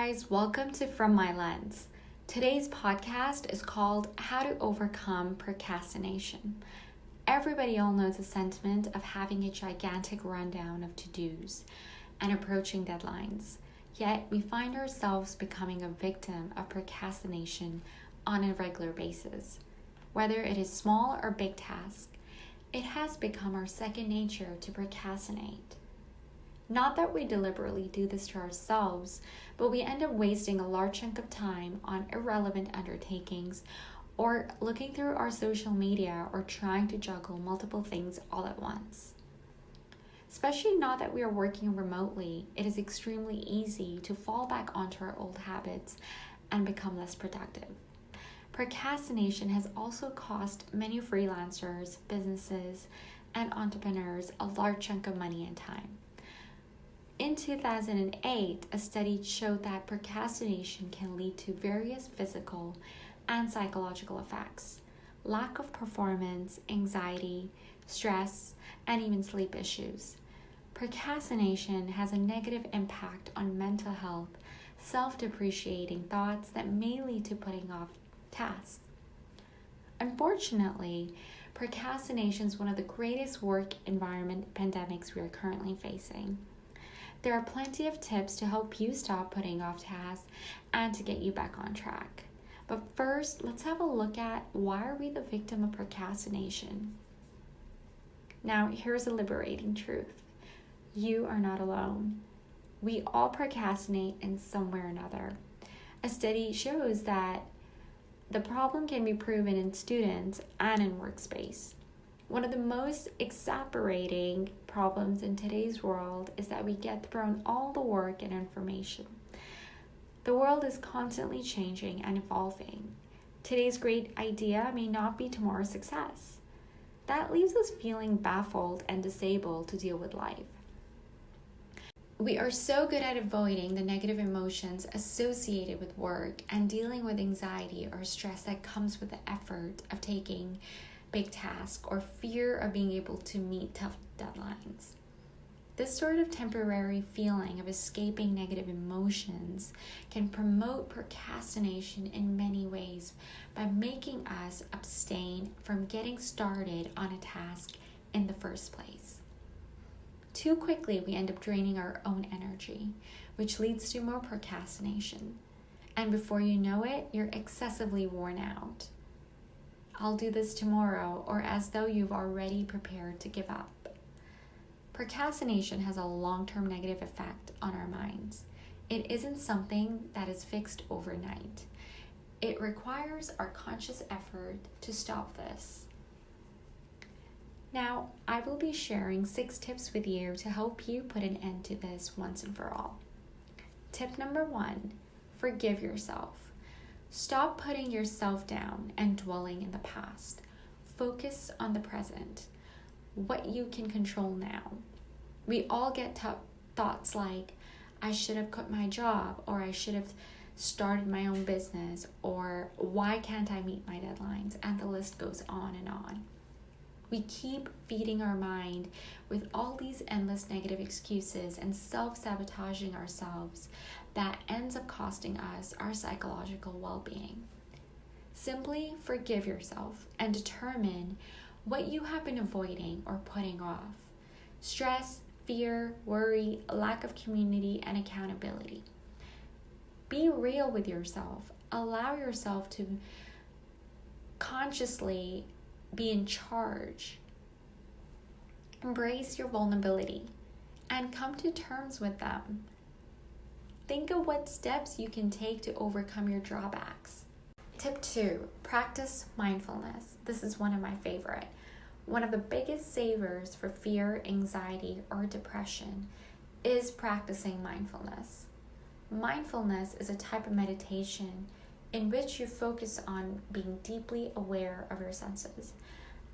guys, welcome to From My Lens. Today's podcast is called How to Overcome Procrastination. Everybody all knows the sentiment of having a gigantic rundown of to-dos and approaching deadlines. Yet we find ourselves becoming a victim of procrastination on a regular basis. Whether it is small or big task, it has become our second nature to procrastinate. Not that we deliberately do this to ourselves, but we end up wasting a large chunk of time on irrelevant undertakings or looking through our social media or trying to juggle multiple things all at once. Especially now that we are working remotely, it is extremely easy to fall back onto our old habits and become less productive. Procrastination has also cost many freelancers, businesses, and entrepreneurs a large chunk of money and time. In 2008, a study showed that procrastination can lead to various physical and psychological effects: lack of performance, anxiety, stress, and even sleep issues. Procrastination has a negative impact on mental health, self-depreciating thoughts that may lead to putting off tasks. Unfortunately, procrastination is one of the greatest work environment pandemics we are currently facing. There are plenty of tips to help you stop putting off tasks and to get you back on track. But first, let's have a look at why are we the victim of procrastination. Now, here's a liberating truth. You are not alone. We all procrastinate in some way or another. A study shows that the problem can be proven in students and in workspace. One of the most exasperating problems in today's world is that we get thrown all the work and information. The world is constantly changing and evolving. Today's great idea may not be tomorrow's success. That leaves us feeling baffled and disabled to deal with life. We are so good at avoiding the negative emotions associated with work and dealing with anxiety or stress that comes with the effort of taking big task or fear of being able to meet tough deadlines. This sort of temporary feeling of escaping negative emotions can promote procrastination in many ways by making us abstain from getting started on a task in the first place. Too quickly, we end up draining our own energy, which leads to more procrastination. And before you know it, you're excessively worn out. I'll do this tomorrow, or as though you've already prepared to give up. Procrastination has a long-term negative effect on our minds. It isn't something that is fixed overnight. It requires our conscious effort to stop this. Now, I will be sharing 6 tips with you to help you put an end to this once and for all. Tip number 1, forgive yourself. Stop putting yourself down and dwelling in the past. Focus on the present, what you can control now. We all get thoughts like, I should have quit my job, or I should have started my own business, or why can't I meet my deadlines? And the list goes on and on. We keep feeding our mind with all these endless negative excuses and self-sabotaging ourselves that ends up costing us our psychological well-being. Simply forgive yourself and determine what you have been avoiding or putting off. Stress, fear, worry, lack of community, and accountability. Be real with yourself. Allow yourself to consciously be in charge. Embrace your vulnerability and come to terms with them. Think of what steps you can take to overcome your drawbacks. Tip 2, practice mindfulness. This is one of my favorite. One of the biggest savers for fear, anxiety, or depression is practicing mindfulness. Mindfulness is a type of meditation in which you focus on being deeply aware of your senses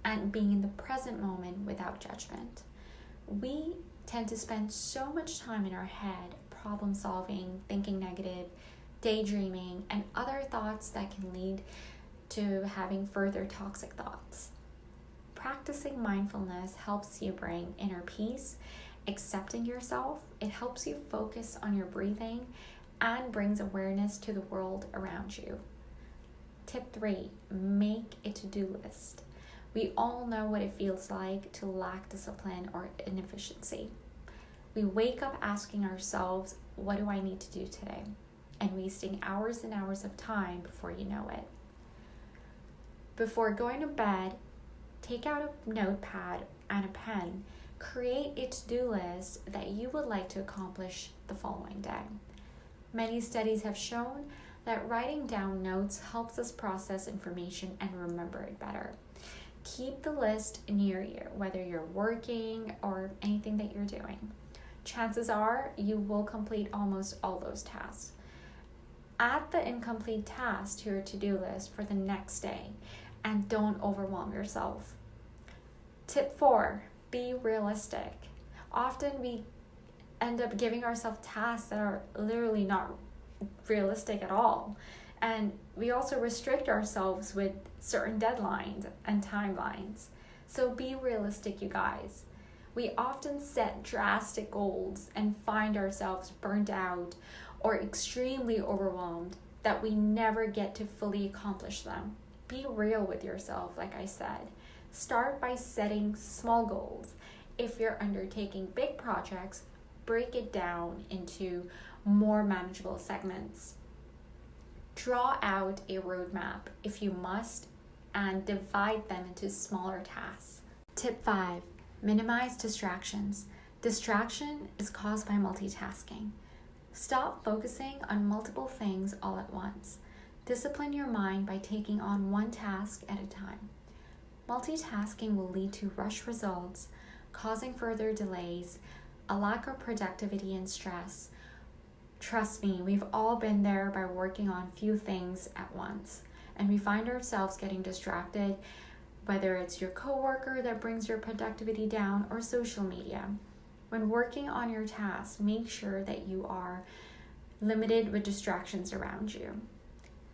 and being in the present moment without judgment. We tend to spend so much time in our head problem solving, thinking negative, daydreaming, and other thoughts that can lead to having further toxic thoughts. Practicing mindfulness helps you bring inner peace, accepting yourself. It helps you focus on your breathing and brings awareness to the world around you. Tip 3, make a to-do list. We all know what it feels like to lack discipline or inefficiency. We wake up asking ourselves, what do I need to do today? And wasting hours and hours of time before you know it. Before going to bed, take out a notepad and a pen. Create a to-do list that you would like to accomplish the following day. Many studies have shown that writing down notes helps us process information and remember it better. Keep the list near you, whether you're working or anything that you're doing. Chances are you will complete almost all those tasks. Add the incomplete task to your to-do list for the next day and don't overwhelm yourself. Tip 4, be realistic. Often we end up giving ourselves tasks that are literally not realistic at all. And we also restrict ourselves with certain deadlines and timelines. So be realistic, you guys. We often set drastic goals and find ourselves burnt out or extremely overwhelmed that we never get to fully accomplish them. Be real with yourself, like I said. Start by setting small goals. If you're undertaking big projects, break it down into more manageable segments. Draw out a roadmap if you must and divide them into smaller tasks. Tip 5, minimize distractions. Distraction is caused by multitasking. Stop focusing on multiple things all at once. Discipline your mind by taking on one task at a time. Multitasking will lead to rushed results, causing further delays, a lack of productivity and stress. Trust me, we've all been there by working on few things at once, and we find ourselves getting distracted, whether it's your coworker that brings your productivity down or social media. When working on your tasks, make sure that you are limited with distractions around you.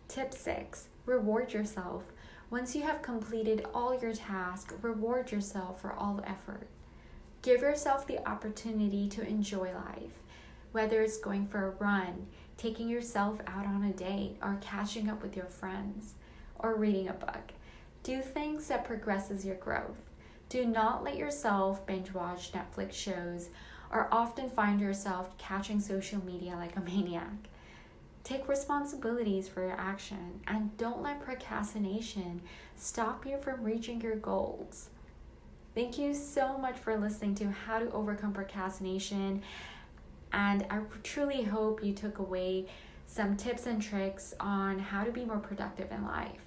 Tip 6, reward yourself. Once you have completed all your tasks, reward yourself for all the effort. Give yourself the opportunity to enjoy life, whether it's going for a run, taking yourself out on a date, or catching up with your friends, or reading a book. Do things that progresses your growth. Do not let yourself binge watch Netflix shows or often find yourself catching social media like a maniac. Take responsibilities for your action and don't let procrastination stop you from reaching your goals. Thank you so much for listening to How to Overcome Procrastination, and I truly hope you took away some tips and tricks on how to be more productive in life.